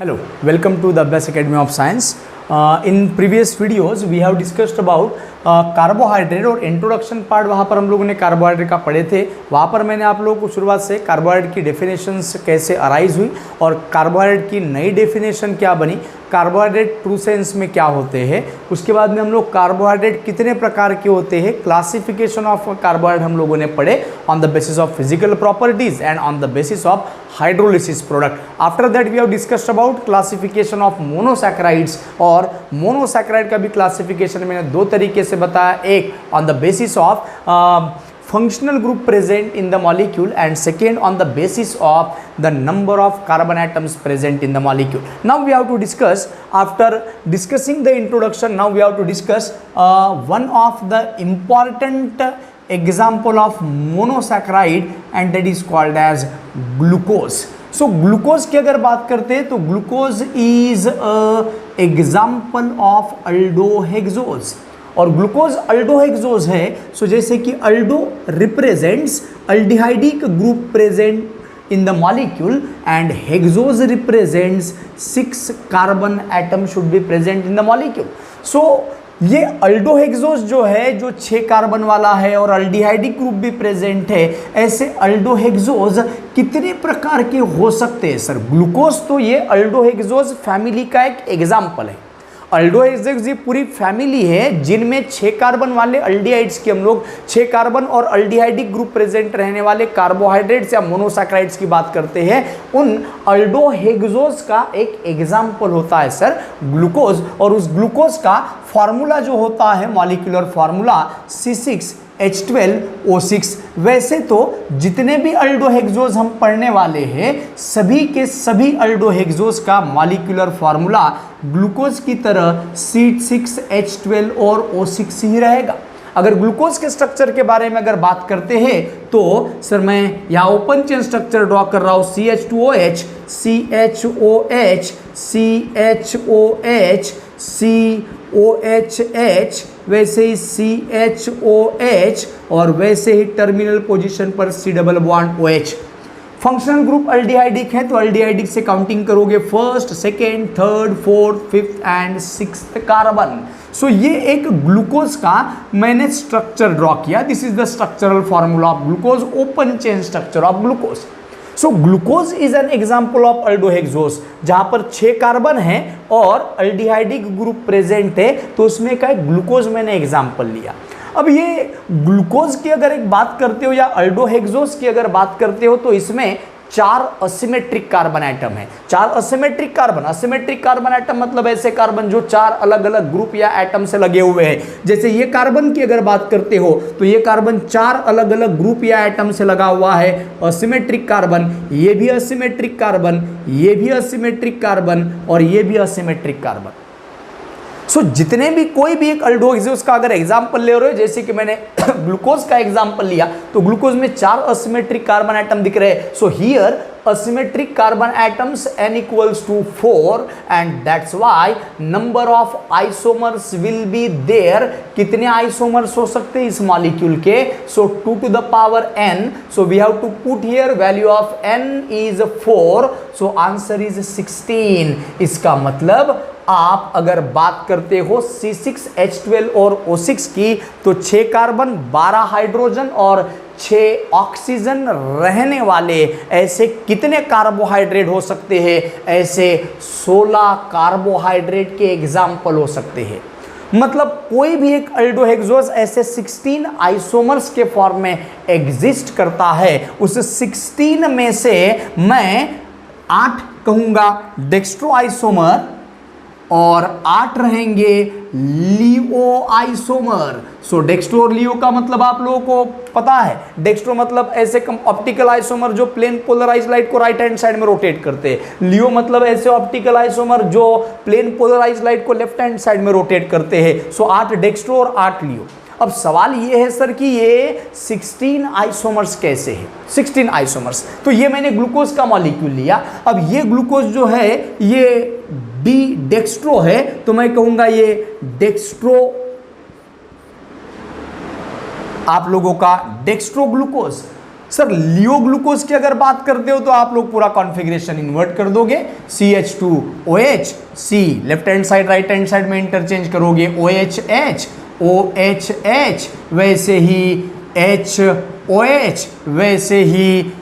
Hello, welcome to the Abhyas Academy of Science. In previous videos we have discussed about carbohydrate और introduction part वहाँ पर हम लोगों ने कार्बोहाइड्रेट का पढ़े थे। वहाँ पर मैंने आप लोगों को शुरुआत से कार्बोहाइड्रेट की डेफिनेशंस कैसे अराइज हुई और कार्बोहाइड्रेट की नई डेफिनेशन क्या बनी, कार्बोहाइड्रेट ट्रू सेंस में क्या होते हैं, उसके बाद में हम लोग कार्बोहाइड्रेट कितने प्रकार के होते हैं, क्लासिफिकेशन ऑफ कार्बोहाइड्रेट हम लोगों ने पढ़े on the basis of physical properties and on the basis of hydrolysis product. After that we have discussed about classification of monosaccharides और मोनोसैकेराइड का भी क्लासिफिकेशन मैंने दो तरीके से बताया, एक on the basis of functional group present in the molecule and second on the basis of the number of carbon atoms present in the molecule. Now we have to discuss, after discussing the introduction, now we have to discuss one of the important example of monosaccharide and that is called as glucose. So glucose की अगर बात करते हैं तो glucose is a example of aldohexose और glucose aldohexose है। So जैसे कि aldo represents aldehydic group present in the molecule and hexose represents 6 carbon atom should be present in the molecule. So ये अल्डोहेक्सोज जो है जो 6 कार्बन वाला है और अल्डिहाइडिक ग्रुप भी प्रेजेंट है, ऐसे अल्डोहेक्सोज कितने प्रकार के हो सकते हैं सर? ग्लूकोज तो ये अल्डोहेक्सोज फैमिली का एक एग्जाम्पल है। अल्डोहेक्सोज ये पूरी फैमिली है जिनमें 6 कार्बन वाले अल्डिहाइड्स की हम लोग 6 कार्बन और अल्डिहाइडिक ग्रुप प्रेजेंट रहने वाले कार्बोहाइड्रेट्स या मोनोसैकेराइड्स की बात करते हैं। उन अल्डोहेक्सोज का एक एग्जाम्पल होता है सर ग्लूकोज, और उस ग्लूकोज का फॉर्मूला जो होता है मॉलिक्यूलर फॉर्मूला C6H12O6। वैसे तो जितने भी अल्डोहेक्सोज हम पढ़ने वाले हैं सभी के सभी अल्डोहेक्सोज का मॉलिक्यूलर फॉर्मूला ग्लूकोज की तरह C6H12 और O6 ही रहेगा। अगर ग्लूकोज के स्ट्रक्चर के बारे में अगर बात करते हैं तो सर मैं यहाँ ओपन चेन स्ट्रक्चर ड्रॉ कर रहा हूँ, CH2OH CHOH CHOH COHH, वैसे ही CHOH और वैसे ही टर्मिनल पोजीशन पर C double bond OH। Functional group aldehydic है तो अल्डिहाइडिक से काउंटिंग करोगे first, second, third, fourth, fifth and sixth carbon. So ये एक ग्लूकोज का मैंने स्ट्रक्चर ड्रॉ किया। This is the structural formula of glucose, open chain structure of glucose. So glucose is an example of aldohexose जहां पर 6 carbon है और aldehydic group present है, तो उसमें का ग्लूकोज मैंने एग्जाम्पल लिया। अब ये ग्लूकोज की अगर एक बात करते हो या अल्डोहेक्सोज की अगर बात करते हो तो इसमें 4 असिमेट्रिक कार्बन एटम है। 4 असिमेट्रिक कार्बन एटम मतलब ऐसे कार्बन जो 4 अलग अलग ग्रुप या एटम से लगे हुए हैं। जैसे ये कार्बन की अगर बात करते हो तो ये कार्बन 4 अलग अलग ग्रुप या एटम से लगा हुआ है, असिमेट्रिक कार्बन, ये भी असिमेट्रिक कार्बन, ये भी असिमेट्रिक कार्बन और ये भी असिमेट्रिक कार्बन। सो जितने भी कोई भी एक अल्डोहेक्सोज का अगर एग्जांपल ले रहे हो, जैसे कि मैंने ग्लूकोज का एग्जांपल लिया तो ग्लूकोज में 4 असिमेट्रिक कार्बन एटम दिख रहे हैं। So here asymmetric carbon atoms n equals to 4 and that's why number of isomers will be there। कितने आइसोमर्स हो सकते हैं इस मॉलिक्यूल के? सो 2 to the power n, so we have to put here value of n is 4, so answer is 16। इसका मतलब आप अगर बात करते हो C6H12 और O6 की तो 6 कार्बन, 12 हाइड्रोजन और 6 ऑक्सीजन रहने वाले ऐसे कितने कार्बोहाइड्रेट हो सकते हैं? ऐसे 16 कार्बोहाइड्रेट के एग्जाम्पल हो सकते हैं। मतलब कोई भी एक अल्डोहेक्सोज ऐसे 16 आइसोमर्स के फॉर्म में एग्जिस्ट करता है। उस 16 में से मैं 8 कहूंगा डेक्स्ट्रो आइसोमर और 8 रहेंगे लियो आइसोमर। सो डेक्स्ट्रो और लियो का मतलब आप लोगों को पता है। डेक्स्ट्रो मतलब ऐसे ऑप्टिकल आइसोमर जो प्लेन पोलराइज लाइट को राइट हैंड साइड में रोटेट करते हैं। लियो मतलब ऐसे ऑप्टिकल आइसोमर जो प्लेन पोलराइज लाइट को लेफ्ट हैंड साइड में रोटेट करते हैं। सो 8 डेक्स्ट्रो और 8 लियो। अब सवाल ये है सर कि ये 16 आइसोमर्स कैसे है? 16 आइसोमर्स, तो ये मैंने ग्लूकोज का मॉलिक्यूल लिया। अब ये ग्लूकोज जो है ये डी डेक्स्ट्रो है तो मैं कहूंगा ये डेक्स्ट्रो, आप लोगों का डेक्स्ट्रो ग्लूकोज। सर लियो ग्लूकोज की अगर बात करते हो तो आप लोग पूरा कॉन्फ़िगरेशन इन्वर्ट कर दोगे, CH2OH, C left hand side right hand side में इंटरचेंज करोगे, OHH, OHH, वैसे ही HOH, वैसे ही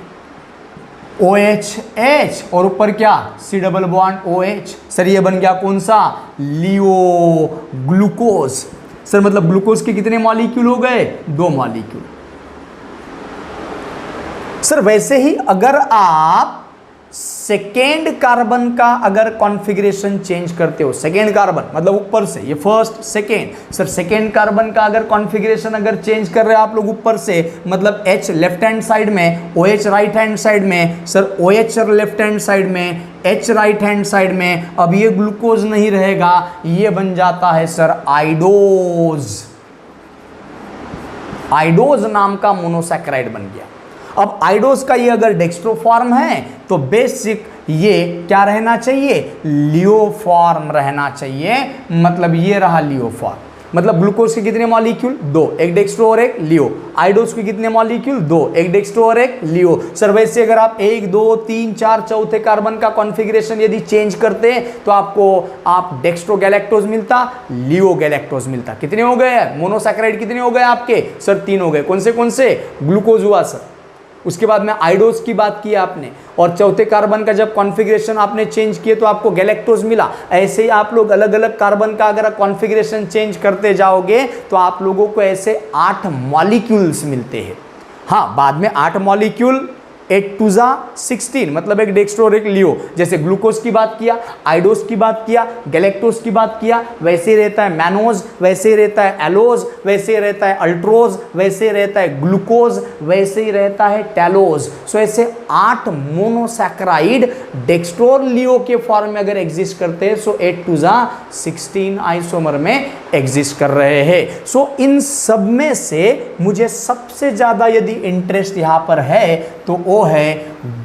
OHH और ऊपर क्या C double bond OH। Sir ये बन गया कौन सा, लियो ग्लूकोज। सर मतलब ग्लूकोज के कितने मॉलिक्यूल हो गए, 2 मॉलिक्यूल। सर वैसे ही अगर आप सेकेंड कार्बन का अगर कॉन्फ़िगरेशन चेंज करते हो, सेकेंड कार्बन मतलब ऊपर से, ये first second, sir second carbon का अगर कॉन्फ़िगरेशन अगर चेंज कर रहे हो आप लोग ऊपर से, मतलब H लेफ्ट हैंड साइड में, OH राइट हैंड साइड में, sir OH left hand side में, H राइट हैंड साइड में, अब ये ग्लूकोज नहीं रहेगा, ये बन जाता है सर आइडोज। आइडोज नाम का मोनोसैकेराइड बन गया। अब आइडोज का ये अगर डेक्स्ट्रो फॉर्म है तो बेसिक ये क्या रहना चाहिए, लियो फॉर्म रहना चाहिए, मतलब ये रहा लियो फॉर्म। मतलब ग्लूकोज के कितने मॉलिक्यूल, 2, एक डेक्स्ट्रो और एक लियो। आइडोज के कितने मॉलिक्यूल, 2, एक डेक्स्ट्रो और एक लियो। सर वैसे अगर आप 1 2 3 4 चौथे कार्बन का कॉन्फ़िगरेशन यदि चेंज करते तो आप डेक्स्ट्रो गैलेक्टोज मिलता, लियो गैलेक्टोज मिलता। कितने हो गए मोनोसैकेराइड, कितने हो गए आपके, सर 3 हो गए। कौन से ग्लूकोज हुआ सर, उसके बाद में आइडोज की बात की आपने, और चौथे कार्बन का जब कॉन्फ़िगरेशन आपने चेंज किए तो आपको गैलेक्टोज मिला। ऐसे ही आप लोग अलग अलग कार्बन का अगर कॉन्फ़िगरेशन चेंज करते जाओगे तो आप लोगों को ऐसे 8 मॉलिक्यूल्स मिलते हैं। हाँ, बाद में 8 मॉलिक्यूल, 8 2 16, मतलब एक डेक्स्ट्रो और एक लियो। जैसे ग्लूकोज की बात किया, आइडोज की बात किया, गैलेक्टोज की बात किया, वैसे ही रहता है मैनोज, वैसे ही रहता है एलोज, वैसे ही रहता है अल्ट्रोज, वैसे ही रहता है ग्लूकोज, वैसे ही रहता है टैलोज। सो ऐसे 8 मोनोसैकेराइड डेक्स्ट्रो और लियो के फॉर्म में अगर एग्जिस्ट करते हैं, सो 8 2 16 आइसोमर में एग्जिस्ट कर रहे हैं। सो इन सब में से मुझे सबसे ज्यादा यदि इंटरेस्ट यहां पर है तो वो है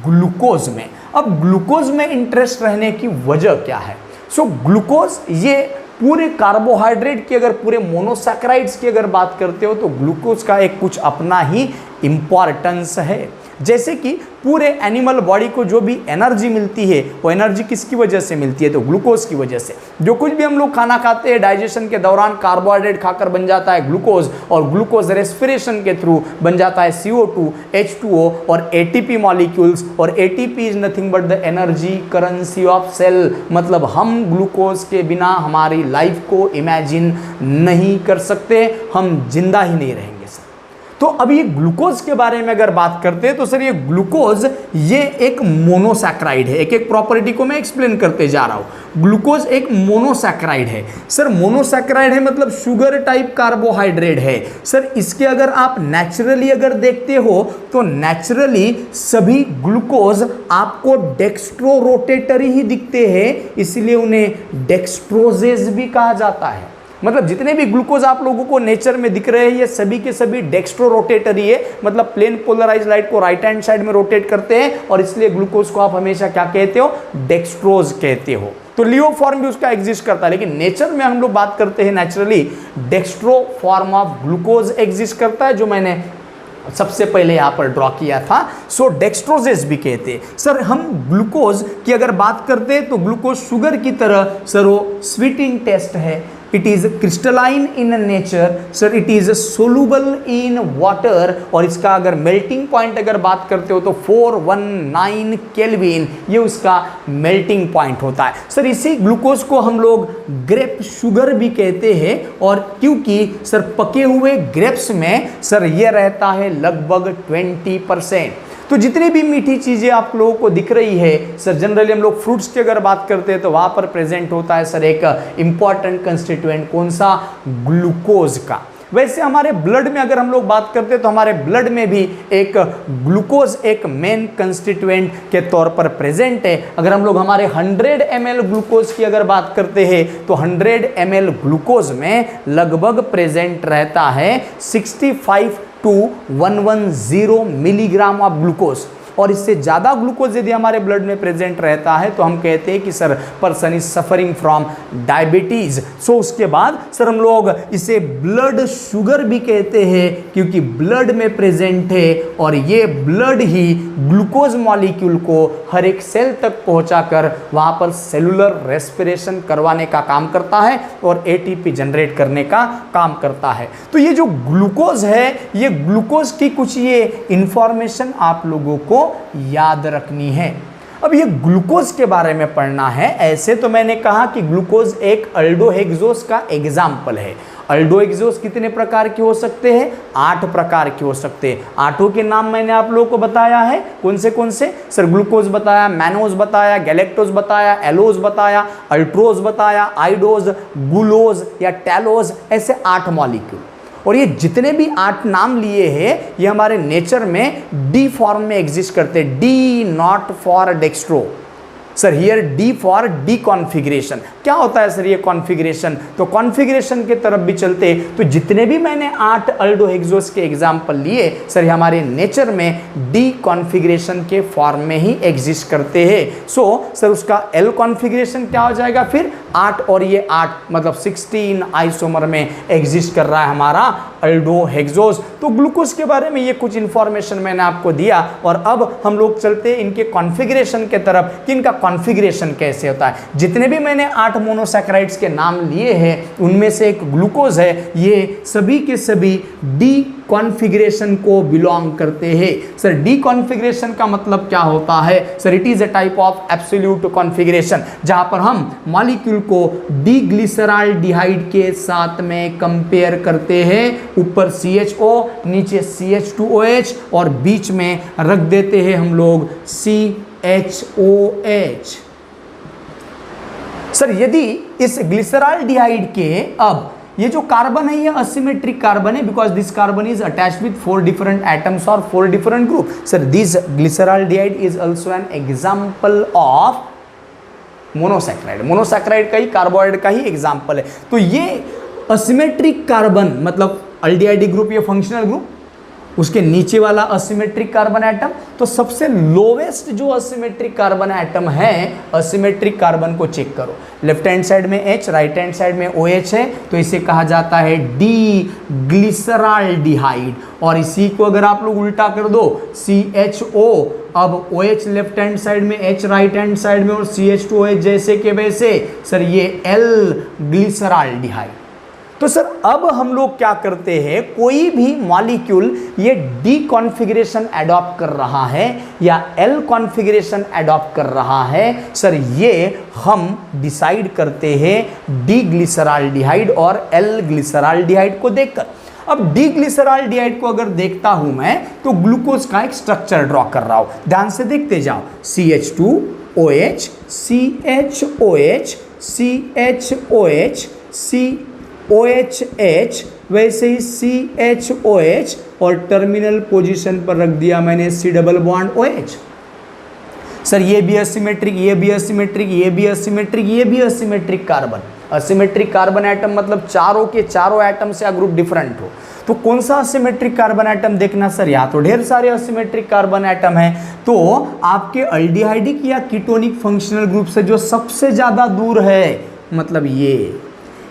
ग्लूकोज में। अब ग्लूकोज में इंटरेस्ट रहने की वजह क्या है, सो ग्लूकोज ये पूरे कार्बोहाइड्रेट की अगर पूरे मोनोसैकेराइड्स की अगर बात करते हो तो ग्लूकोज का एक कुछ अपना ही इंपॉर्टेंस है। जैसे कि पूरे एनिमल बॉडी को जो भी एनर्जी मिलती है वो एनर्जी किसकी वजह से मिलती है, तो ग्लूकोज की वजह से। जो कुछ भी हम लोग खाना खाते हैं डाइजेशन के दौरान कार्बोहाइड्रेट खाकर बन जाता है ग्लूकोज, और ग्लूकोज रेस्पिरेशन के थ्रू बन जाता है CO2, H2O और ATP मॉलिक्यूल्स, और ATP is nothing but the energy currency of cell. मतलब हम ग्लूकोज के बिना हमारी लाइफ को इमेजिन नहीं कर सकते, हम जिंदा ही नहीं रहेंगे। तो अब ये ग्लूकोज के बारे में अगर बात करते हैं तो सर ये ग्लूकोज ये एक मोनोसैकेराइड है। एक एक प्रॉपर्टी को मैं एक्सप्लेन करते जा रहा हूं। ग्लूकोज एक मोनोसैकेराइड है। सर मोनोसैकेराइड है मतलब शुगर टाइप कार्बोहाइड्रेट है। सर इसके अगर आप नेचुरली अगर देखते हो तो नेचुरली सभी ग्लूकोज आपको डेक्स्ट्रो रोटेटरी ही दिखते हैं, इसलिए उन्हें डेक्स्ट्रोजेज भी कहा जाता है। मतलब जितने भी ग्लूकोज आप लोगों को नेचर में दिख रहे हैं ये सभी के सभी डेक्स्ट्रो रोटेटरी है, मतलब प्लेन पोलराइज लाइट को राइट हैंड साइड में रोटेट करते हैं, और इसलिए ग्लूकोज को आप हमेशा क्या कहते हो, डेक्स्ट्रोज कहते हो। तो लियो फॉर्म भी उसका एग्जिस्ट करता है, लेकिन नेचर में हम लोग बात करते हैं naturally dextro form of glucose exist करता है, जो मैंने सबसे पहले यहाँ पर ड्रॉ किया था। सो डेक्स्ट्रोजेस भी कहते हैं। सर हम ग्लूकोज की अगर बात करते हैं तो ग्लूकोज शुगर की तरह सर वो स्वीट इन टेस्ट है, it is crystalline in nature, sir it is soluble in water, और इसका अगर मेल्टिंग पॉइंट अगर बात करते हो तो 419 केल्विन ये उसका मेल्टिंग पॉइंट होता है। सर इसी ग्लूकोज को हम लोग ग्रेप शुगर भी कहते हैं, और क्योंकि सर पके हुए ग्रेप्स में सर ये रहता है लगभग 20%। तो जितनी भी मीठी चीज़ें आप लोगों को दिख रही है सर, जनरली हम लोग फ्रूट्स की अगर बात करते हैं तो वहाँ पर प्रेजेंट होता है सर एक इंपॉर्टेंट कंस्टिट्यूएंट, कौन सा, ग्लूकोज का। वैसे हमारे ब्लड में अगर हम लोग बात करते हैं तो हमारे ब्लड में भी एक ग्लूकोज एक मेन कंस्टिट्यूएंट के तौर पर प्रेजेंट है। अगर हम लोग हमारे 100 ml ग्लूकोज की अगर बात करते हैं तो 100 ml ग्लूकोज में लगभग प्रेजेंट रहता है 65 to 110 मिलीग्राम ऑफ ग्लूकोज, और इससे ज़्यादा ग्लूकोज यदि हमारे ब्लड में प्रेजेंट रहता है तो हम कहते हैं कि sir person is suffering from diabetes. So उसके बाद सर हम लोग इसे ब्लड शुगर भी कहते हैं, क्योंकि ब्लड में प्रेजेंट है और ये ब्लड ही ग्लूकोज मॉलिक्यूल को हर एक सेल तक पहुंचाकर वहां पर सेलुलर रेस्पिरेशन करवाने का काम करता है और एटीपी जनरेट करने का काम करता है। तो ये जो ग्लूकोज है, ये ग्लूकोज की कुछ ये इंफॉर्मेशन आप लोगों को याद रखनी है। अब ये ग्लूकोज के बारे में पढ़ना है। ऐसे तो मैंने कहा कि ग्लूकोज एक अल्डोहेक्सोज का एग्जाम्पल है। अल्डोहेक्सोज कितने प्रकार के हो सकते हैं? 8 प्रकार के हो सकते हैं। 8 के नाम मैंने आप लोगों को बताया है। कौन से सर? ग्लूकोज बताया, मैनोज बताया, गैलेक्टोज बताया, एलोज बताया, अल्ट्रोज बताया, आइडोज, गुलोज या टैलोज, ऐसे 8 मॉलिक्यूल। और ये जितने भी 8 नाम लिए हैं ये हमारे नेचर में डी फॉर्म में एग्जिस्ट करते हैं। D not for dextro sir, here D for D configuration. क्या होता है सर ये कॉन्फ़िगरेशन? तो कॉन्फ़िगरेशन के तरफ भी चलते, तो जितने भी मैंने 8 अल्डोहेक्सोज के एग्जाम्पल लिए सर, ये हमारे नेचर में डी कॉन्फ़िगरेशन के फॉर्म में ही एग्जिस्ट करते हैं। सो सर उसका एल कॉन्फ़िगरेशन क्या हो जाएगा फिर? 8 और ये 8 मतलब 16 आइसोमर में एग्जिस्ट कर रहा है हमारा अल्डोहेक्सोज। तो ग्लूकोज के बारे में ये कुछ इंफॉर्मेशन मैंने आपको दिया और अब हम लोग चलते हैं इनके कॉन्फ़िगरेशन के तरफ कि इनका कॉन्फ़िगरेशन कैसे होता है। जितने भी मैंने 8 मोनोसैकेराइड्स के नाम लिए हैं उनमें से एक ग्लूकोज है। ये सभी के सभी डी कॉन्फ़िगरेशन को बिलोंग करते हैं। सर डी कॉन्फ़िगरेशन का मतलब क्या होता है? Sir it is a type of absolute configuration जहां पर हम मॉलिक्यूल को डी ग्लिसरॉल्डिहाइड के साथ में कंपेयर करते हैं। ऊपर CHO, नीचे CH2OH और बीच में रख देते हैं हम लोग CHOH। सर यदि इस ग्लिसरॉल्डिहाइड के अब ये जो कार्बन है ये असिमेट्रिक कार्बन है because this carbon is attached with 4 different atoms और 4 different group. Sir this glyceraldehyde is also an example of monosaccharide. Monosaccharide का ही, कार्बोहाइड्रेट का ही एग्जांपल है। तो ये असिमेट्रिक कार्बन मतलब अल्डिहाइड ग्रुप, ये फंक्शनल ग्रुप, उसके नीचे वाला असिमेट्रिक कार्बन एटम। तो सबसे लोवेस्ट जो असिमेट्रिक कार्बन एटम है, असिमेट्रिक कार्बन को चेक करो। लेफ्ट हैंड साइड में H, राइट हैंड साइड में OH है, तो इसे कहा जाता है डी ग्लिसरॉल्डिहाइड। और इसी को अगर आप लोग उल्टा कर दो CHO, अब OH लेफ्ट हैंड साइड में, H राइट हैंड साइड में और CH2OH जैसे के वैसे सर ये L ग्लिसरॉल्डिहाइड। तो सर अब हम लोग क्या करते हैं, कोई भी मॉलिक्यूल ये डी कॉन्फ़िगरेशन एडॉप्ट कर रहा है या एल कॉन्फ़िगरेशन एडॉप्ट कर रहा है, सर ये हम डिसाइड करते हैं डी ग्लिसरॉल्डिहाइड और एल ग्लिसरॉल्डिहाइड को देखकर। अब डी ग्लिसरॉल्डिहाइड को अगर देखता हूं मैं तो ग्लूकोज का एक स्ट्रक्चर ड्रॉ कर रहा हूं, ध्यान से देखते जाओ। CH2OH, CHOH, CHOH, COHH, वैसे ही CHOH और टर्मिनल पोजीशन पर रख दिया मैंने C double bond OH। Sir ये भी असिमेट्रिक, ये भी असिमेट्रिक, ये भी असिमेट्रिक, ये भी asymmetric carbon. Asymmetric carbon atom मतलब चारों के चारों एटम से ग्रुप डिफरेंट हो। तो कौन सा असिमेट्रिक कार्बन एटम देखना सर, यहाँ तो ढेर सारे असिमेट्रिक कार्बन एटम हैं। तो आपके अल्डिहाइडिक या कीटोनिक फंक्शनल ग्रुप से जो सबसे ज़्यादा दूर है मतलब ये,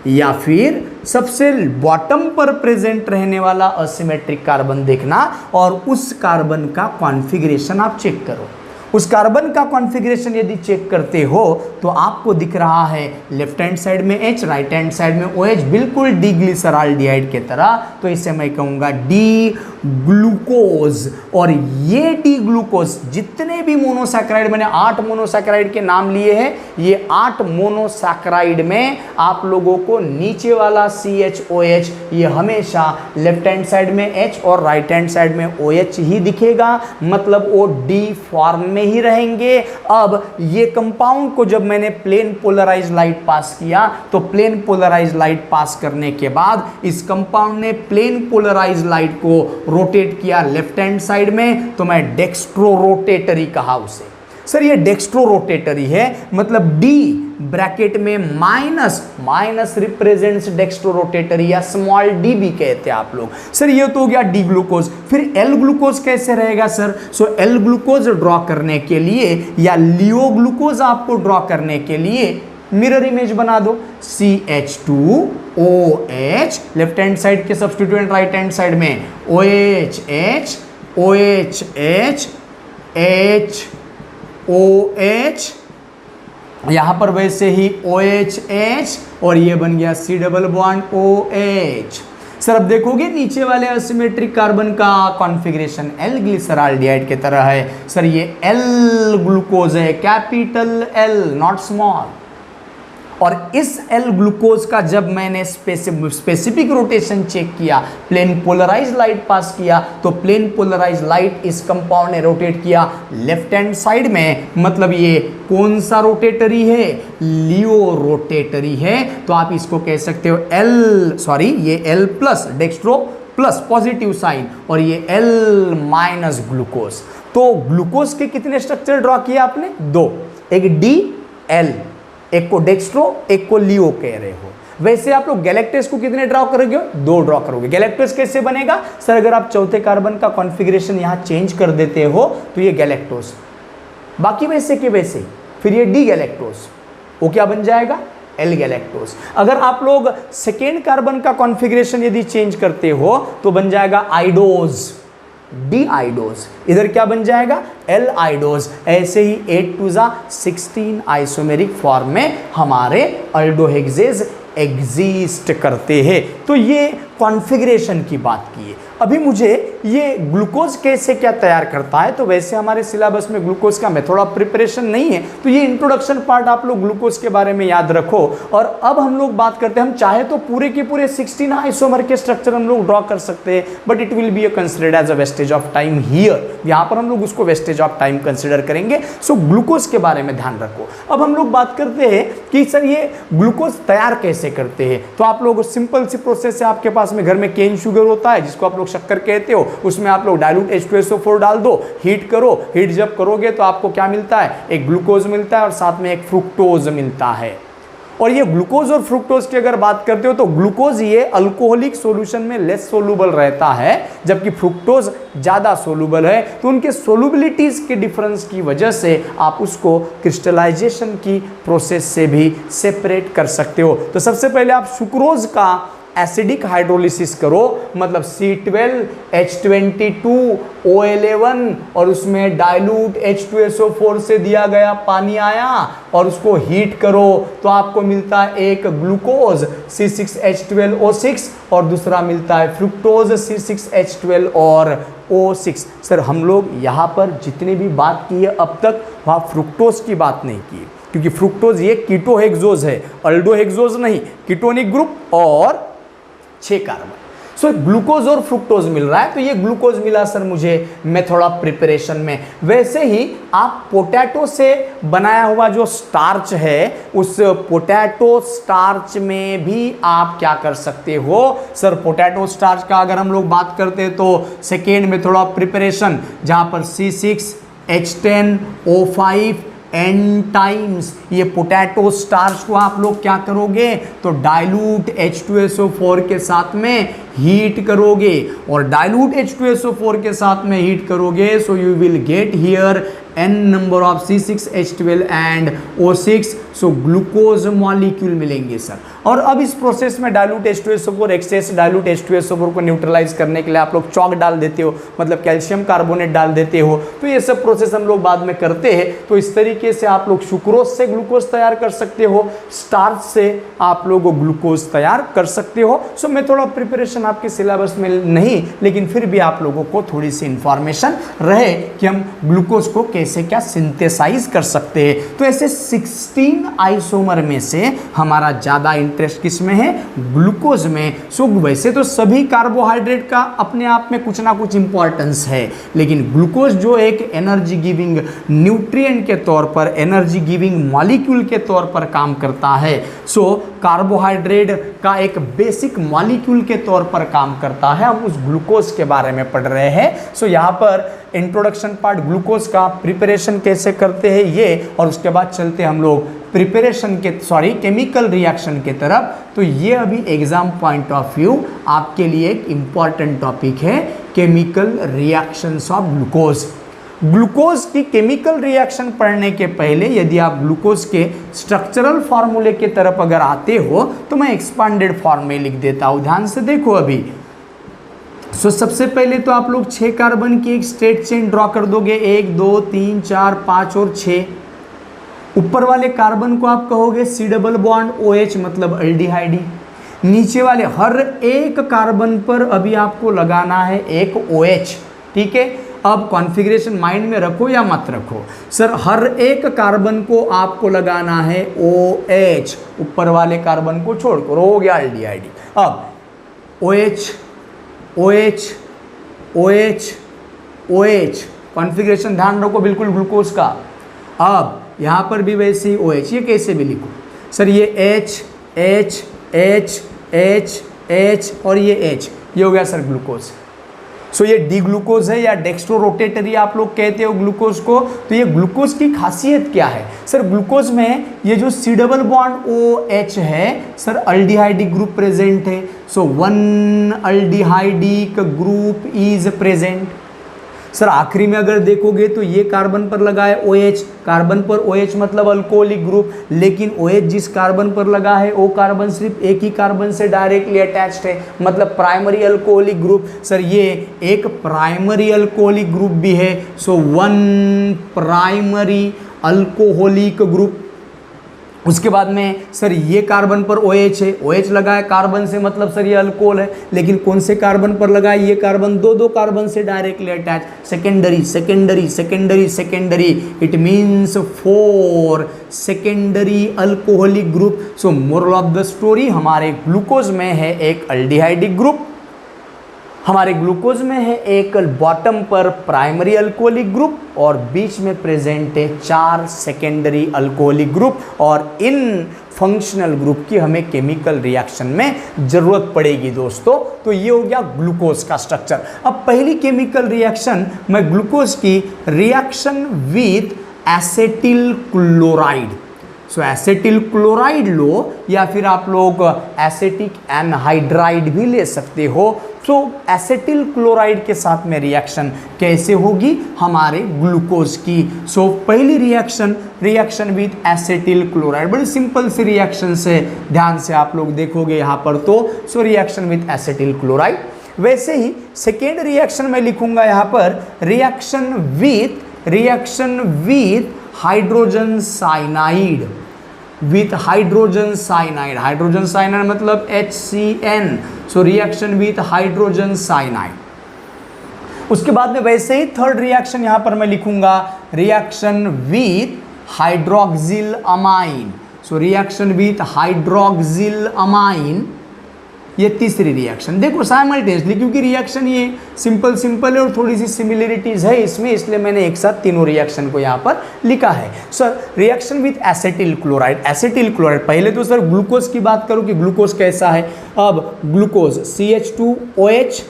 या फिर सबसे बॉटम पर प्रेजेंट रहने वाला असिमेट्रिक कार्बन देखना और उस कार्बन का कॉन्फ़िगरेशन आप चेक करो। उस कार्बन का कॉन्फ़िगरेशन यदि चेक करते हो तो आपको दिख रहा है लेफ्ट हैंड साइड में H, राइट हैंड साइड में OH, बिल्कुल डी ग्लिसरॉल्डिहाइड के तरह। तो इसे मैं कहूँगा डी ग्लूकोज। और ये डी ग्लूकोज जितने भी मोनोसैकेराइड, मैंने 8 मोनोसैकेराइड के नाम लिए हैं, ये 8 मोनोसैकेराइड में आप लोगों को नीचे वाला CHOH ये हमेशा लेफ्ट हैंड साइड में H और राइट हैंड साइड में OH ही दिखेगा, मतलब वो डी फॉर्म में ही रहेंगे। अब ये कंपाउंड को जब मैंने प्लेन पोलराइज लाइट पास किया तो प्लेन पोलराइज लाइट पास करने के बाद इस कंपाउंड ने प्लेन पोलराइज लाइट को रोटेट किया लेफ्ट हैंड साइड में, तो मैं डेक्स्ट्रो रोटेटरी कहा उसे। सर ये डेक्स्ट्रो रोटेटरी है, मतलब डी ब्रैकेट में माइनस रिप्रेजेंट्स डेक्स्ट्रो रोटेटरी या स्मॉल डी भी कहते हैं आप लोग। सर ये तो हो गया डी ग्लूकोज। फिर एल ग्लूकोज कैसे रहेगा sir? So L glucose draw करने के लिए या लियो ग्लूकोज आपको ड्रॉ करने के लिए मिरर इमेज बना दो। CH2OH लेफ्ट हैंड साइड के सब्स्टिट्यूएंट राइट हैंड साइड में OHH OH H H OH, यहां पर वैसे ही OH H और ये बन गया C double bond OH। Sir अब देखोगे नीचे वाले असिमेट्रिक कार्बन का कॉन्फ़िगरेशन L ग्लिसरॉल्डिहाइड की तरह है। सर ये L ग्लूकोज है, कैपिटल L, नॉट स्मॉल। और इस L ग्लूकोज का जब मैंने स्पेसिफिक रोटेशन चेक किया, प्लेन पोलराइज लाइट पास किया, तो प्लेन पोलराइज लाइट इस कंपाउंड ने रोटेट किया लेफ्ट हैंड साइड में, मतलब ये कौन सा रोटेटरी है, लियो रोटेटरी है। तो आप इसको कह सकते हो ये L plus dextro plus positive sign और ये L माइनस ग्लूकोज। तो ग्लूकोज के कितने स्ट्रक्चर ड्रॉ किए आपने? 2, एक DL, एक को डेक्स्ट्रो, एक को लियो कह रहे हो। वैसे आप लोग गैलेक्टोस को कितने ड्रॉ करोगे? 2 ड्रॉ करोगे। गैलेक्टोस कैसे बनेगा? सर अगर आप चौथे कार्बन का कॉन्फ़िगरेशन यहां चेंज कर देते हो तो ये गैलेक्टोस, बाकी वैसे के वैसे, फिर ये डी गैलेक्टोस, वो क्या बन जाएगा? L galactose. अगर आप लोग सेकेंड कार्बन का कॉन्फ़िगरेशन यदि चेंज करते हो तो बन जाएगा आइडोज, डी आइडोज। इधर क्या बन जाएगा? L आइडोज। ऐसे ही 8 टू 16 आइसोमेरिक फॉर्म में हमारे अल्डोहेक्सेज एग्जिस्ट करते हैं। तो ये कॉन्फ़िगरेशन की बात की है। अभी मुझे ये ग्लूकोज कैसे क्या तैयार करता है, तो वैसे हमारे सिलेबस में ग्लूकोज का मेथड ऑफ प्रिपरेशन नहीं है, तो ये इंट्रोडक्शन पार्ट आप लोग ग्लूकोज के बारे में याद रखो। और अब हम लोग बात करते हैं, हम चाहे तो पूरे के पूरे 16 आइसोमर के स्ट्रक्चर हम लोग ड्रॉ कर सकते हैं, but it will be considered as a wastage of time here. यहाँ पर हम लोग उसको वेस्टेज ऑफ टाइम कंसिडर करेंगे। सो ग्लूकोज के बारे में ध्यान रखो। अब हम लोग बात करते हैं कि सर ये ग्लूकोज तैयार कैसे करते हैं। तो आप लोग सिंपल सी प्रोसेस है, आपके पास में घर में केन शुगर होता है जिसको आप लोग शक्कर कहते हो, उसमें आप लोग डाइल्यूट H2SO4 डाल दो, हीट करो। हीट जब करोगे तो आपको क्या मिलता है? एक ग्लूकोज मिलता है और साथ में एक फ्रुक्टोज मिलता है। और ये ग्लूकोज और फ्रुक्टोज की अगर बात करते हो तो ग्लूकोज ये अल्कोहलिक सॉल्यूशन में लेस सोलूबल रहता है, जबकि फ्रुक्टोज ज्यादा सोलूबल है। तो उनके सोलूबिलिटीज के डिफरेंस की वजह से आप उसको क्रिस्टलाइजेशन की प्रोसेस से भी सेपरेट कर सकते हो। तो सबसे पहले आप सुक्रोज का एसिडिक हाइड्रोलिसिस करो, मतलब C12H22OL11 और उसमें डाइल्यूट H2SO4 से दिया गया पानी आया और उसको हीट करो तो आपको मिलता है एक ग्लूकोज C6H12O6 और दूसरा मिलता है फ्रुक्टोज C6H12 और O6। सर हम लोग यहाँ पर जितनी भी बात की है अब तक, वहाँ फ्रुक्टोज की बात नहीं की, क्योंकि फ्रुक्टोज ये कीटोहेक्सोज है, अल्डोहेक्सोज नहीं, कीटोनिक ग्रुप और 6 कार्बन। सो ग्लूकोज और फ्रुक्टोज मिल रहा है। तो ये ग्लूकोज मिला सर मुझे मेथड ऑफ प्रिपरेशन में। वैसे ही आप पोटैटो से बनाया हुआ जो स्टार्च है, उस पोटैटो स्टार्च में भी आप क्या कर सकते हो? सर पोटैटो स्टार्च का अगर हम लोग बात करते हैं तो सेकेंड मेथड ऑफ प्रिपरेशन, जहां पर C6H10O5 n टाइम्स ये पोटैटो स्टार्च को आप लोग क्या करोगे? तो डाइल्यूट H2SO4 के साथ में हीट करोगे, और डाइल्यूट H2SO4 के साथ में हीट करोगे, so you will get here n number of C6H12 and O6। So glucose molecule मिलेंगे सर। और अब इस प्रोसेस में dilute H2SO4, access dilute H2SO4 को न्यूट्रलाइज करने के लिए आप लोग चॉक डाल देते हो, मतलब कैल्शियम कार्बोनेट डाल देते हो। तो ये सब प्रोसेस हम लोग बाद में करते हैं। तो इस तरीके से आप लोग सुक्रोज से ग्लूकोज तैयार कर सकते हो, स्टार्च से आप लोग ग्लूकोज तैयार कर सकते हो। सो मेथड ऑफ प्रिपरेशन आपके सिलेबस में नहीं, लेकिन फिर भी आप लोगों को थोड़ी सी इंफॉर्मेशन रहे कि हम ग्लूकोज को कैसे क्या सिंथेसाइज कर सकते हैं। तो ऐसे 16 आइसोमर में से हमारा ज्यादा इंटरेस्ट किस में है? ग्लूकोज में। सो वैसे तो सभी कार्बोहाइड्रेट का अपने आप में कुछ ना कुछ इंपॉर्टेंस है, लेकिन ग्लूकोज जो एक एनर्जी गिविंग न्यूट्रिएंट के तौर पर, एनर्जी गिविंग मॉलिक्यूल के तौर पर काम करता है। सो कार्बोहाइड्रेट का एक बेसिक मॉलिक्यूल के तौर पर काम करता है। हम उस ग्लूकोज के बारे में पढ़ रहे हैं। सो यहाँ पर इंट्रोडक्शन पार्ट ग्लूकोज का प्रिपरेशन कैसे करते हैं ये, और उसके बाद चलते हम लोग प्रिपरेशन के केमिकल रिएक्शन के तरफ। तो ये अभी एग्जाम पॉइंट ऑफ व्यू आपके लिए एक इंपॉर्टेंट टॉपिक है, chemical reactions of glucose. Glucose की केमिकल रिएक्शन पढ़ने के पहले यदि आप ग्लूकोज के स्ट्रक्चरल फॉर्मूले के तरफ अगर आते हो तो मैं एक्सपांडेड फॉर्म में लिख देता हूं। ध्यान से देखो, अभी सबसे पहले तो आप लोग 6 कार्बन की एक स्ट्रेट चेन ड्रॉ कर दोगे, 1 2 3 4 5 और 6। ऊपर वाले कार्बन को आप कहोगे C डबल बॉन्ड OH मतलब अल्डिहाइड। नीचे वाले हर एक कार्बन पर अभी आपको लगाना है एक OH, ठीक है। अब कॉन्फ़िगरेशन माइंड में रखो या मत रखो, सर हर एक कार्बन को आपको लगाना है OH, ऊपर वाले कार्बन को छोड़कर हो गया अल्डिहाइड। अब OH OH OH OH configuration ध्यान रखो बिल्कुल ग्लूकोज का। अब यहाँ पर भी वैसे ही OH, ये कैसे भी लिखो सर, ये H H H H H और ये H, ये हो गया सर ग्लूकोज। सो ये डी ग्लूकोज है या डेक्स्ट्रो रोटेटरी आप लोग कहते हो ग्लूकोज को। तो ये ग्लूकोज की खासियत क्या है सर, ग्लूकोज में ये जो C डबल बॉन्ड OH है सर अल्डिहाइडिक ग्रुप प्रेजेंट है। सो 1 aldehydic group is present. Sir आखिरी में अगर देखोगे तो ये कार्बन पर लगा है OH, कार्बन पर OH मतलब अल्कोहलिक ग्रुप, लेकिन OH जिस कार्बन पर लगा है वो कार्बन सिर्फ एक ही कार्बन से डायरेक्टली अटैच्ड है, मतलब प्राइमरी अल्कोहलिक ग्रुप। सर ये एक प्राइमरी अल्कोहलिक ग्रुप भी है। सो 1 प्राइमरी अल्कोहलिक ग्रुप। उसके बाद में सर ये कार्बन पर OH है, OH लगा है कार्बन से मतलब सर ये अल्कोहल है, लेकिन कौन से कार्बन पर लगा है, ये कार्बन दो कार्बन से directly attach, secondary secondary secondary secondary, it means 4 secondary alcoholic group. So moral of the story, हमारे ग्लूकोज में है एक अल्डिहाइडिक ग्रुप, हमारे ग्लूकोज में है एक बॉटम पर प्राइमरी अल्कोहलिक ग्रुप और बीच में प्रेजेंट है 4 सेकेंडरी अल्कोहलिक ग्रुप, और इन फंक्शनल ग्रुप की हमें केमिकल रिएक्शन में जरूरत पड़ेगी दोस्तों। तो ये हो गया ग्लूकोज का स्ट्रक्चर। अब पहली केमिकल रिएक्शन मैं ग्लूकोज की reaction with acetyl chloride. So acetyl chloride लो या फिर आप लोग एसेटिक एनहाइड्राइड भी ले सकते हो। सो एसेटिल क्लोराइड के साथ में रिएक्शन कैसे होगी हमारे ग्लूकोज की। सो पहली रिएक्शन विथ एसेटिल क्लोराइड, बड़ी सिंपल सी रिएक्शन से, ध्यान से आप लोग देखोगे यहाँ पर तो। So reaction with acetyl chloride. वैसे ही सेकेंड रिएक्शन में लिखूंगा यहाँ पर reaction with hydrogen cyanide, with hydrogen cyanide. Hydrogen cyanide मतलब HCN। So reaction with hydrogen cyanide. उसके बाद में वैसे ही थर्ड रिएक्शन यहां पर मैं लिखूंगा reaction with hydroxyl amine. So reaction with hydroxyl amine, ये तीसरी रिएक्शन। देखो साइमल्टेनियसली, क्योंकि रिएक्शन ये सिंपल है और थोड़ी सी सिमिलरिटीज है इसमें, इसलिए मैंने एक साथ तीनों रिएक्शन को यहाँ पर लिखा है। Sir reaction with acetyl chloride. Acetyl chloride, पहले तो सर ग्लूकोज की बात करूँ कि ग्लूकोज कैसा है। अब ग्लूकोज CH2OH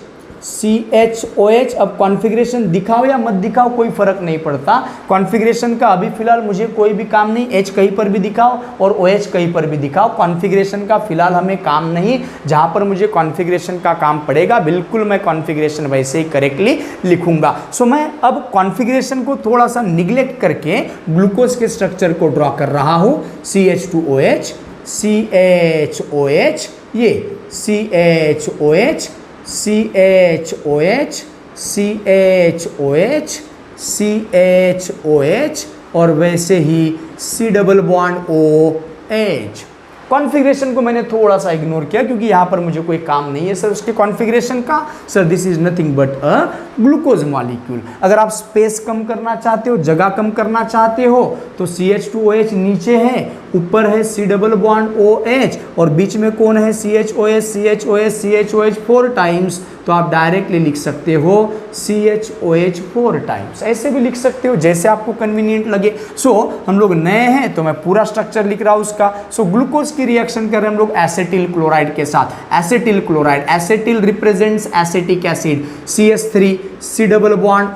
CHOH। अब कॉन्फ़िगरेशन दिखाओ या मत दिखाओ कोई फर्क नहीं पड़ता, कॉन्फ़िगरेशन का अभी फिलहाल मुझे कोई भी काम नहीं। H कहीं पर भी दिखाओ और OH कहीं पर भी दिखाओ, कॉन्फ़िगरेशन का फिलहाल हमें काम नहीं। जहाँ पर मुझे कॉन्फ़िगरेशन का काम पड़ेगा बिल्कुल मैं कॉन्फ़िगरेशन वैसे ही करेक्टली लिखूंगा। सो मैं अब कॉन्फ़िगरेशन को थोड़ा सा निगलेक्ट करके ग्लूकोज के स्ट्रक्चर को ड्रॉ कर रहा हूँ। CH2OH CHOH, ये CHOH CHOH CHOH CHOH और वैसे ही C double bond OH। Configuration को मैंने थोड़ा सा इग्नोर किया क्योंकि यहाँ पर मुझे कोई काम नहीं है सर उसके कॉन्फ़िगरेशन का। Sir this is nothing but a glucose molecule. अगर आप स्पेस कम करना चाहते हो, जगह कम करना चाहते हो तो CH2OH नीचे है, ऊपर है C डबल बॉन्ड OH और बीच में कौन है CHOH CHOH CHOH 4 टाइम्स। तो आप डायरेक्टली लिख सकते हो CHOH 4 टाइम्स, ऐसे भी लिख सकते हो जैसे आपको कन्वीनियंट लगे। सो हम लोग नए हैं तो मैं पूरा स्ट्रक्चर लिख रहा हूँ उसका। सो ग्लूकोज की रिएक्शन कर रहे हैं हम लोग एसेटिल क्लोराइड के साथ। Acetyl chloride, acetyl represents acetic acid, CH3 C double bond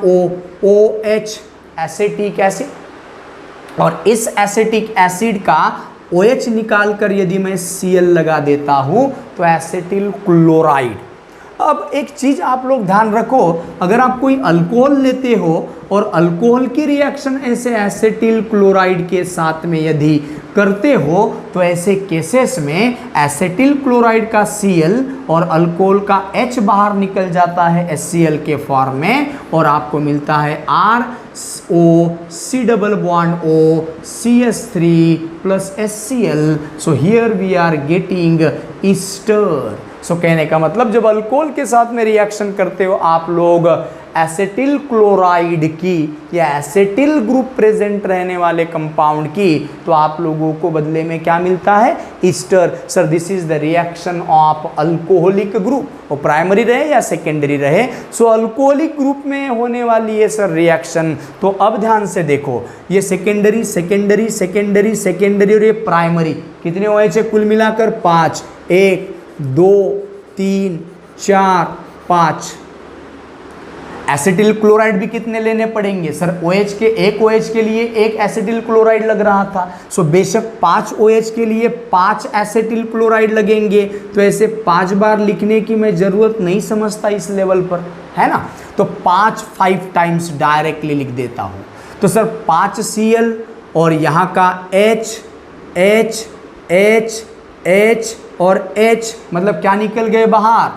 OH acetic acid. और इस एसिटिक एसिड का OH निकाल कर यदि मैं Cl लगा देता हूं तो एसेटिल क्लोराइड। अब एक चीज आप लोग ध्यान रखो, अगर आप कोई अल्कोहल लेते हो और अल्कोहल की रिएक्शन ऐसे एसेटिल क्लोराइड के साथ में यदि करते हो तो ऐसे केसेस में एसिटिल क्लोराइड का Cl और अल्कोहल का H बाहर निकल जाता है HCl के फॉर्म में और आपको मिलता है RO COCH3 plus HCl. So here we are getting ester. सो कहने का मतलब जब अल्कोहल के साथ में रिएक्शन करते हो आप लोग एसिटिल क्लोराइड की या एसिटिल ग्रुप प्रेजेंट रहने वाले कंपाउंड की, तो आप लोगों को बदले में क्या मिलता है? Easter. Sir this is the reaction of alcoholic group, वो प्राइमरी रहे या सेकेंडरी रहे. सो अल्कोहलिक ग्रुप में होने वाली है सर रिएक्शन. तो अब ध्यान से देखो, ये सेकेंडरी सेकेंडरी सेकेंडरी सेकेंडरी और ये प्राइमरी, कितने OH है कुल मिलाकर? 5. 1 2 3 4 5. एसिटिल क्लोराइड भी कितने लेने पड़ेंगे सर? OH के एक OH के लिए एक एसिटिल क्लोराइड लग रहा था. सो बेशक 5 OH के लिए 5 एसिटिल क्लोराइड लगेंगे. तो ऐसे 5 बार लिखने की मैं जरूरत नहीं समझता इस लेवल पर, है ना. तो 5 टाइम्स डायरेक्टली लिख देता हूं. तो सर 5 Cl और यहाँ का H H H H और H मतलब क्या निकल गए बाहर?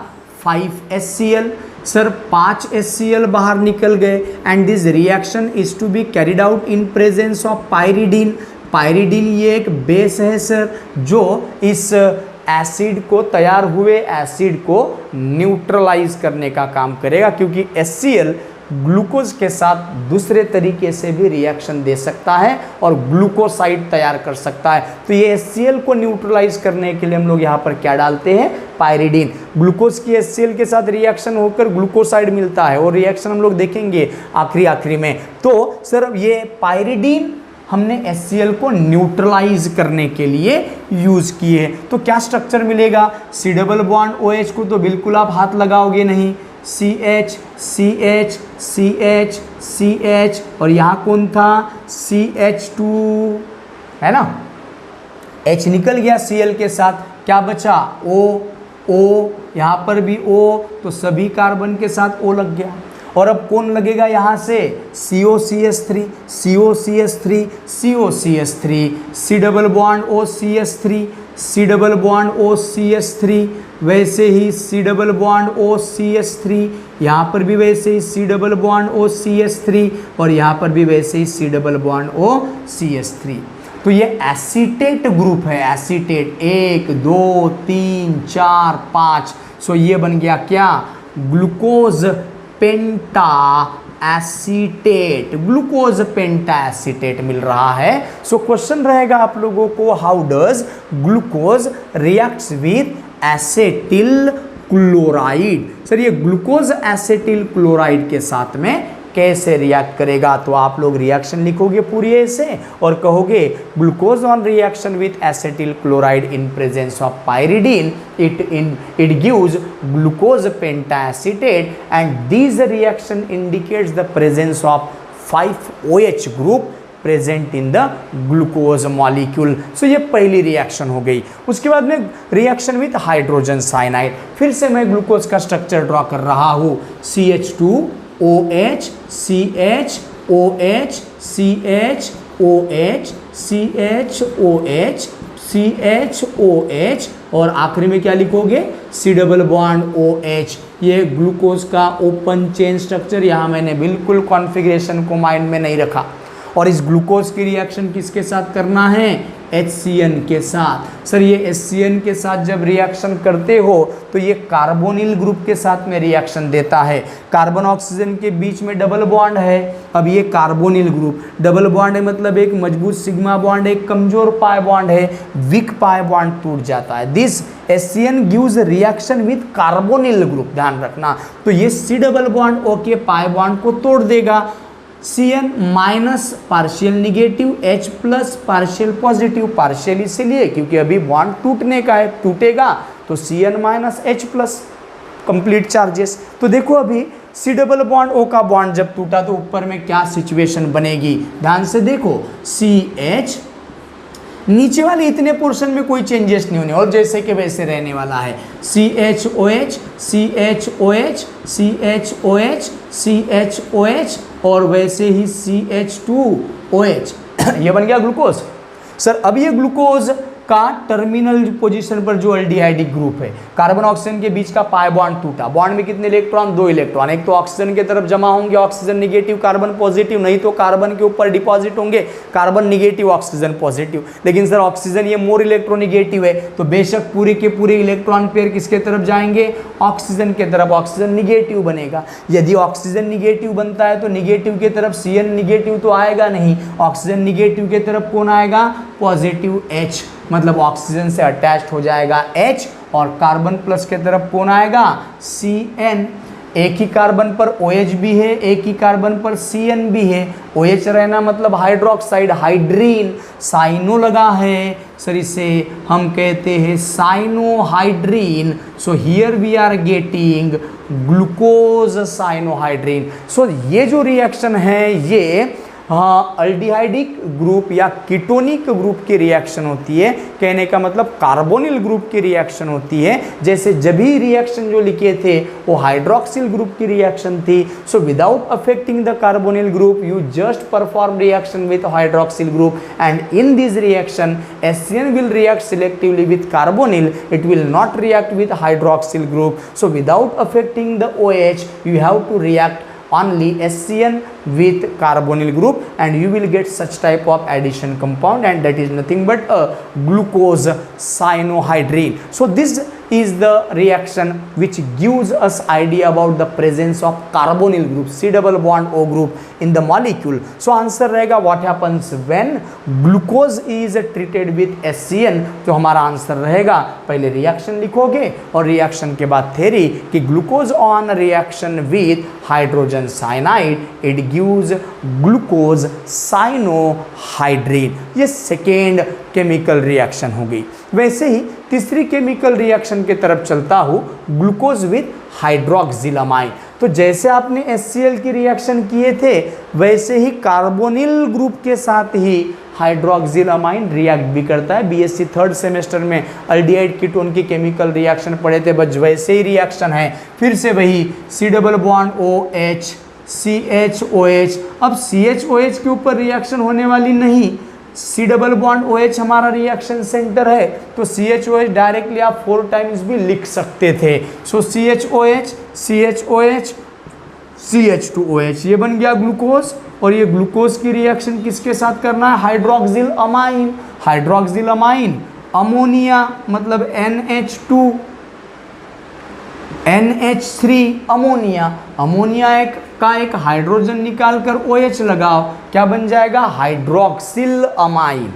5 HCl. सर 5 HCl बाहर निकल गए and this reaction is to be carried out in presence of pyridine. Pyridine ये एक बेस है सर जो इस एसिड को, तैयार हुए एसिड को न्यूट्रलाइज करने का काम करेगा, क्योंकि HCl ग्लूकोज के साथ दूसरे तरीके से भी रिएक्शन दे सकता है और ग्लूकोसाइड तैयार कर सकता है. तो ये HCl को न्यूट्रलाइज करने के लिए हम लोग यहाँ पर क्या डालते हैं? पायरिडीन. ग्लूकोज की HCl के साथ रिएक्शन होकर ग्लूकोसाइड मिलता है और रिएक्शन हम लोग देखेंगे आखिरी में. तो सर ये पायरिडीन हमने HCl को न्यूट्रलाइज करने के लिए यूज किए. तो क्या स्ट्रक्चर मिलेगा? C डबल बॉन्ड OH को तो बिल्कुल आप हाथ लगाओगे नहीं. CH CH CH CH और यहाँ कौन था? CH2, है ना. H निकल गया Cl के साथ, क्या बचा? O. यहाँ पर भी O, तो सभी कार्बन के साथ O लग गया. और अब कौन लगेगा यहाँ से? COCH3 COCH3 COCH3 C double bond OCH3 C double bond OCH3. वैसे ही C डबल बॉन्ड OCH3, यहाँ पर भी वैसे ही C डबल बॉन्ड OCH3 और यहाँ पर भी वैसे ही C डबल बॉन्ड OCH3. तो ये एसीटेट ग्रुप है, एसीटेट. 1 2 3 4 5. सो ये बन गया क्या? ग्लूकोज पेंटा एसीटेट. ग्लूकोज पेंटा एसीटेट मिल रहा है. सो क्वेश्चन रहेगा आप लोगों को, how does glucose reacts with acetyl chloride. Sir ये ग्लूकोज एसिटिल क्लोराइड के साथ में कैसे रिएक्ट करेगा? तो आप लोग रिएक्शन लिखोगे पूरी ऐसे और कहोगे glucose on reaction with acetyl chloride in presence of pyridine it gives glucose pentacetate and this reaction indicates the presence of 5OH group present in the glucose molecule. So ये पहली रिएक्शन हो गई. उसके बाद में रिएक्शन विथ हाइड्रोजन साइनाइड. फिर से मैं ग्लूकोज का स्ट्रक्चर ड्रॉ कर रहा हूँ. CH2OH CHOH CHOH CHOH CHOH और आखिरी में क्या लिखोगे? C double bond OH. ये ग्लूकोज का ओपन चेन स्ट्रक्चर, यहाँ मैंने बिल्कुल कॉन्फ़िगरेशन को माइंड में नहीं रखा. और इस ग्लूकोज की रिएक्शन किसके साथ करना है? HCN के साथ. सर ये HCN के साथ जब रिएक्शन करते हो तो ये कार्बोनिल ग्रुप के साथ में रिएक्शन देता है. कार्बन ऑक्सीजन के बीच में डबल बॉन्ड है. अब ये कार्बोनिल ग्रुप, डबल बॉन्ड है मतलब एक मजबूत सिग्मा बॉन्ड है, एक कमजोर पाई बॉन्ड है, वीक पाई बॉन्ड टूट जाता है. This HCN gives reaction with carbonyl group, ध्यान रखना. तो ये C डबल बॉन्ड O के पाई बॉन्ड को तोड़ देगा. Cn minus partial negative, H plus partial positive. Partial इसलिए क्योंकि अभी बॉन्ड टूटने का है, टूटेगा तो Cn minus H plus complete charges. तो देखो अभी C डबल बॉन्ड O का बॉन्ड जब टूटा तो ऊपर में क्या सिचुएशन बनेगी? ध्यान से देखो, CH नीचे वाले इतने पोर्शन में कोई चेंजेस नहीं होने और जैसे कि वैसे रहने वाला है. CHOH CHOH CHOH CHOH और वैसे ही CH2OH. ये बन गया ग्लूकोज. सर अब ये ग्लूकोज का टर्मिनल पोजीशन पर जो एल्डिहाइडिक ग्रुप है, कार्बन ऑक्सीजन के बीच का पाई बॉन्ड टूटा, बॉन्ड में कितने इलेक्ट्रॉन, 2 इलेक्ट्रॉन, एक तो ऑक्सीजन की तरफ जमा होंगे, ऑक्सीजन निगेटिव कार्बन पॉजिटिव, नहीं तो कार्बन के ऊपर डिपॉजिट होंगे, कार्बन निगेटिव ऑक्सीजन पॉजिटिव। लेकिन सर ऑक्सीजन ये मोर इलेक्ट्रोनिगेटिव है, तो बेशक पूरे के पूरे इलेक्ट्रॉन पेयर किसके तरफ जाएंगे, ऑक्सीजन के तरफ, ऑक्सीजन निगेटिव बनेगा। यदि ऑक्सीजन निगेटिव बनता है तो निगेटिव की तरफ Cn निगेटिव तो आएगा नहीं, ऑक्सीजन निगेटिव की तरफ कौन आएगा, पॉजिटिव H, मतलब ऑक्सीजन से अटैच्ड हो जाएगा H, और कार्बन प्लस के तरफ कौन आएगा, Cn। एक ही कार्बन पर OH भी है, एक ही कार्बन पर Cn भी है, OH रहना मतलब हाइड्रोक्साइड, हाइड्रीन, साइनो लगा है सर, इसे हम कहते हैं cyanohydrin. So here we are getting glucose cyanohydrin. So ये जो रिएक्शन है ये अल्डिहाइडिक ग्रुप या कीटोनिक ग्रुप की रिएक्शन होती है, कहने का मतलब कार्बोनिल ग्रुप की रिएक्शन होती है। जैसे जब भी रिएक्शन जो लिखे थे वो हाइड्रोक्सिल ग्रुप की रिएक्शन थी। So without affecting the carbonyl group you just perform reaction with hydroxyl group, and in this reaction HCN will react selectively with carbonyl, it will not react with hydroxyl group. So without affecting the OH you have to react only HCN with carbonyl group, and you will get such type of addition compound, and that is nothing but a glucose cyanohydrine. So this is the reaction which gives us idea about the presence of carbonyl group, C double bond O group in the molecule. So answer रहेगा what happens when glucose is treated with HCN। तो हमारा answer रहेगा, पहले reaction लिखोगे और reaction के बाद theory कि glucose on reaction with hydrogen cyanide it gives glucose cyanohydrin. ये सेकेंड केमिकल रिएक्शन हो गई। वैसे ही तीसरी केमिकल रिएक्शन की तरफ चलता हूँ, ग्लूकोज विथ हाइड्रोक्सिलामाइन। तो जैसे आपने HCl की रिएक्शन किए थे वैसे ही कार्बोनिल ग्रुप के साथ ही हाइड्रोक्सिलामाइन रिएक्ट भी करता है। BSc थर्ड सेमेस्टर में अल्डिहाइड कीटोन की केमिकल रिएक्शन पढ़े थे, बस वैसे ही रिएक्शन है, फिर से वही C double bond OH CHOH। अब CHOH के ऊपर रिएक्शन होने वाली नहीं, C डबल बॉन्ड OH हमारा रिएक्शन सेंटर है, तो CHOH डायरेक्टली आप 4 टाइम्स भी लिख सकते थे। सो CHOH CHOH CH2OH ये बन गया ग्लूकोज, और ये ग्लूकोज की रिएक्शन किसके साथ करना है, hydroxyl amine. Hydroxyl amine ammonia मतलब NH2 NH3 अमोनिया, अमोनिया का एक हाइड्रोजन निकालकर OH लगाओ, क्या बन जाएगा, हाइड्रोक्सिल अमाइन।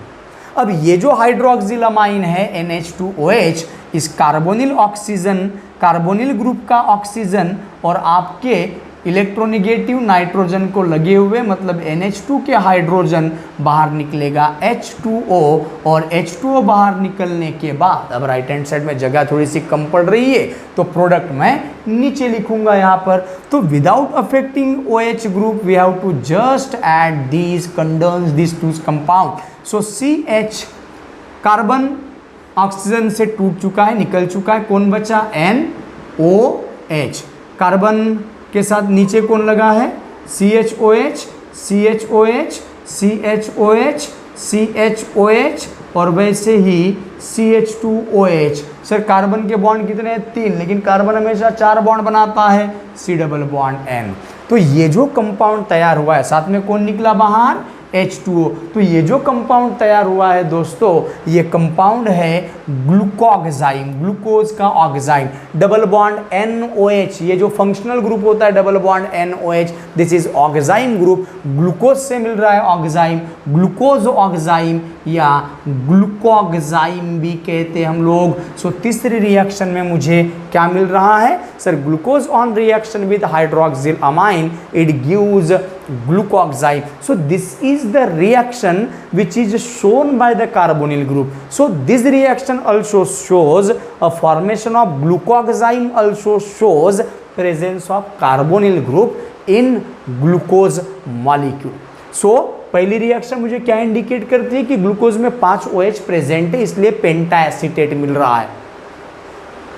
अब ये जो हाइड्रोक्सिल अमाइन है NH2OH, इस कार्बोनिल ग्रुप का ऑक्सीजन और आपके इलेक्ट्रोनिगेटिव नाइट्रोजन को लगे हुए मतलब NH2 के हाइड्रोजन बाहर निकलेगा H2O, और H2O बाहर निकलने के बाद अब राइट हैंड साइड में जगह थोड़ी सी कम पड़ रही है तो प्रोडक्ट मैं नीचे लिखूंगा यहाँ पर। तो without affecting OH group we have to just add these condense this to compound. So CH carbon oxygen से टूट चुका है, निकल चुका है, कौन बचा, NOH। कार्बन के साथ नीचे कौन लगा है, CHOH CHOH CHOH CHOH, और वैसे ही CH2OH। सर कार्बन के बॉन्ड कितने हैं, 3, लेकिन कार्बन हमेशा 4 बॉन्ड बनाता है, C डबल बॉन्ड N। तो ये जो कंपाउंड तैयार हुआ है साथ में कौन निकला बाहर, H2O। तो ये जो कंपाउंड तैयार हुआ है दोस्तों, ये कंपाउंड है ग्लूकोक्साइम, ग्लूकोज का ऑक्साइम। डबल बॉन्ड NOH, ये जो फंक्शनल ग्रुप होता है double bond NOH, this is oxime group. Glucose से मिल रहा है ऑक्साइम, ग्लूकोज ऑक्साइम या ग्लूकोक्साइम भी कहते हैं हम लोग। सो तीसरी रिएक्शन में मुझे क्या मिल रहा है sir, glucose on reaction with hydroxyl amine it gives glucoxime. So this is the reaction which is shown by the carbonyl group. So this reaction also shows a formation of glucoxime, also shows presence of carbonyl group in glucose molecule. So पहली reaction मुझे क्या indicate करती है कि glucose में 5 OH present है इसलिए पेंटा acetate मिल रहा है।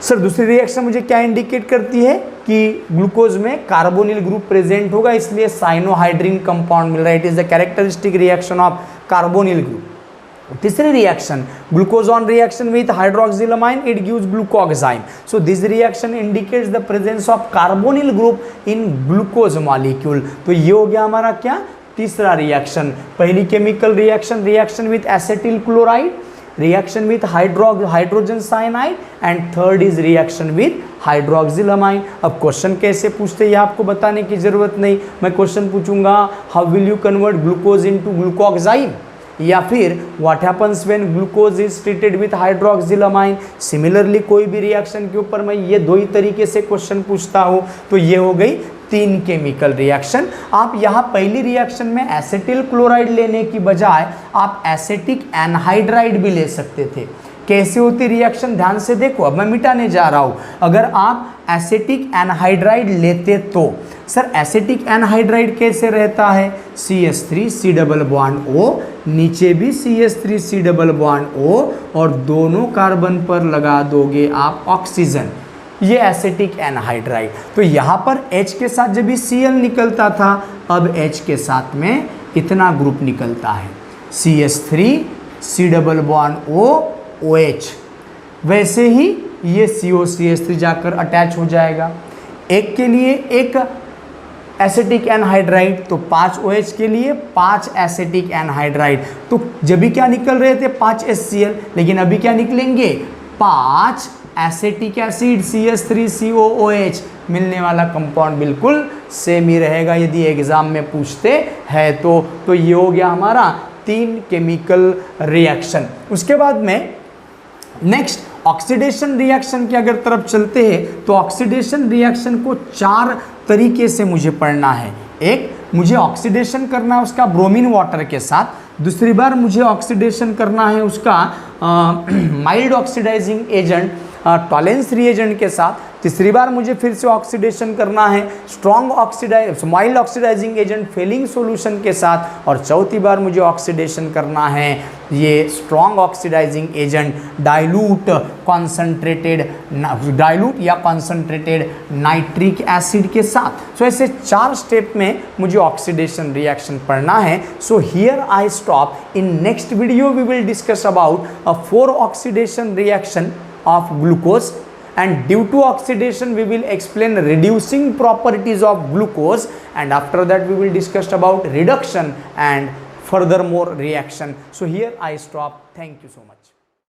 सर दूसरी रिएक्शन मुझे क्या इंडिकेट करती है कि ग्लूकोज में कार्बोनिल ग्रुप प्रेजेंट होगा इसलिए साइनोहाइड्रीन कंपाउंड मिल रहा है। It is the characteristic reaction of carbonyl group. तीसरी reaction, glucose on reaction with hydroxylamine, it gives glucoxime. So this reaction indicates the presence of carbonyl group in glucose molecule. तो ये हो गया हमारा क्या, तीसरा रिएक्शन. पहली chemical reaction, reaction with acetyl chloride, reaction with hydrogen cyanide, and third is reaction with hydroxylamine. अब question कैसे पूछते हैं ये आपको बताने की जरूरत नहीं. मैं क्वेश्चन पूछूंगा how will you convert glucose into glucoxime, या फिर what happens when glucose is treated with hydroxylamine. Similarly कोई भी रिएक्शन के ऊपर मैं ये दो ही तरीके से क्वेश्चन पूछता हूँ. तो ये हो गई 3 केमिकल रिएक्शन. आप यहाँ पहली रिएक्शन में एसिटिल क्लोराइड लेने की बजाय आप एसिटिक एनहाइड्राइड भी ले सकते थे. कैसे होती रिएक्शन ध्यान से देखो, अब मैं मिटाने जा रहा हूँ. अगर आप एसिटिक एनहाइड्राइड लेते तो सर एसिटिक एनहाइड्राइड कैसे रहता है, CH3 C double bond O, नीचे भी CH3 C double bond O, और दोनों कार्बन पर लगा दोगे आप ऑक्सीजन, ये एसिटिक एनहाइड्राइड. तो यहाँ पर H के साथ जब भी Cl निकलता था, अब H के साथ में इतना ग्रुप निकलता है, CH3 C double bond O OH. वैसे ही ये COCH3 जाकर अटैच हो जाएगा. एक के लिए एक एसिटिक एनहाइड्राइड, तो 5 OH के लिए 5 एसिटिक एनहाइड्राइड. तो जब भी क्या निकल रहे थे 5 HCl, लेकिन अभी क्या निकलेंगे 5 एसिटिक एसिड CH3COOH. मिलने वाला कंपाउंड बिल्कुल सेम ही रहेगा यदि एग्जाम में पूछते हैं तो ये हो गया हमारा 3 केमिकल रिएक्शन. उसके बाद में नेक्स्ट ऑक्सीडेशन रिएक्शन की अगर तरफ चलते हैं तो ऑक्सीडेशन रिएक्शन को 4 तरीके से मुझे पढ़ना है. एक, मुझे ऑक्सीडेशन करना है उसका ब्रोमीन वाटर के साथ. दूसरी बार मुझे ऑक्सीडेशन करना है उसका mild oxidising agent Tollens reagent के साथ. तीसरी बार मुझे फिर से ऑक्सीडेशन करना है strong mild oxidising agent Fehling solution के साथ. और चौथी बार मुझे ऑक्सीडेशन करना है ये स्ट्रॉन्ग ऑक्सीडाइजिंग एजेंट डाइल्यूट या कॉन्सेंट्रेटेड नाइट्रिक एसिड के साथ. सो ऐसे 4 स्टेप में मुझे ऑक्सीडेशन रिएक्शन पढ़ना है. So here I stop. In next video we will discuss about 4 oxidation reaction of glucose, and due to oxidation we will explain reducing properties of glucose, and after that we will discuss about reduction and furthermore reaction. So here I stop. Thank you so much.